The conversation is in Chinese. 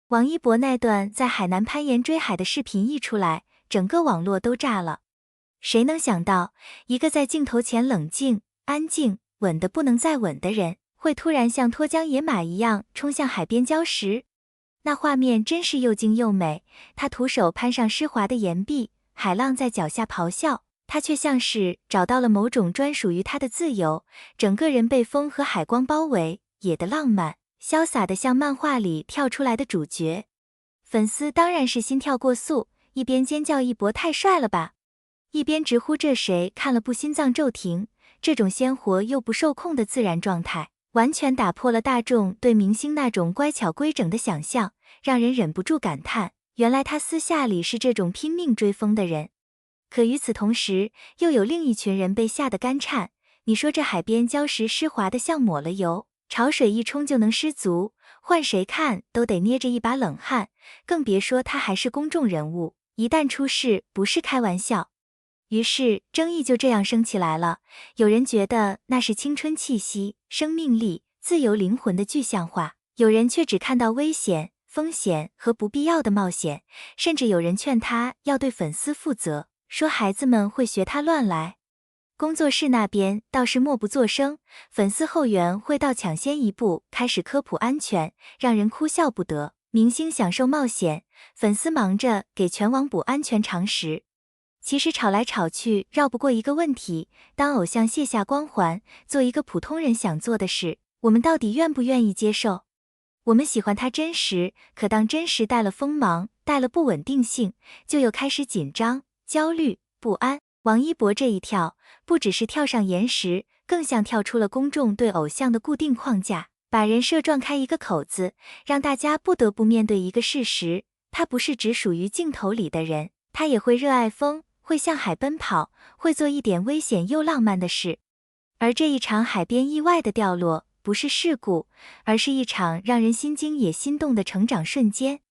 王一博那段在海南攀岩追海的视频一出来，整个网络都炸了。谁能想到，一个在镜头前冷静、安静、稳得不能再稳的人，会突然像脱缰野马一样冲向海边礁石？那画面真是又静又美，他徒手攀上湿滑的岩壁，海浪在脚下咆哮，他却像是找到了某种专属于他的自由，整个人被风和海光包围，野的浪漫，潇洒的像漫画里跳出来的主角。粉丝当然是心跳过速，一边尖叫一博太帅了吧，一边直呼这谁看了不心脏骤停。这种鲜活又不受控的自然状态，完全打破了大众对明星那种乖巧规整的想象，让人忍不住感叹，原来他私下里是这种拼命追风的人。可与此同时，又有另一群人被吓得干颤。你说这海边礁石湿滑的像抹了油，潮水一冲就能失足，换谁看都得捏着一把冷汗，更别说他还是公众人物，一旦出事不是开玩笑。于是争议就这样升起来了，有人觉得那是青春气息、生命力、自由灵魂的具象化，有人却只看到危险、风险和不必要的冒险，甚至有人劝他要对粉丝负责，说孩子们会学他乱来。工作室那边倒是默不作声，粉丝后援会倒抢先一步开始科普安全，让人哭笑不得。明星享受冒险，粉丝忙着给全网补安全常识。其实吵来吵去绕不过一个问题，当偶像卸下光环，做一个普通人想做的事，我们到底愿不愿意接受？我们喜欢他真实，可当真实带了锋芒，带了不稳定性，就又开始紧张、焦虑、不安。王一博这一跳，不只是跳上岩石，更像跳出了公众对偶像的固定框架，把人设撞开一个口子，让大家不得不面对一个事实，他不是只属于镜头里的人，他也会热爱风，会向海奔跑，会做一点危险又浪漫的事。而这一场海边意外的掉落，不是事故，而是一场让人心惊也心动的成长瞬间。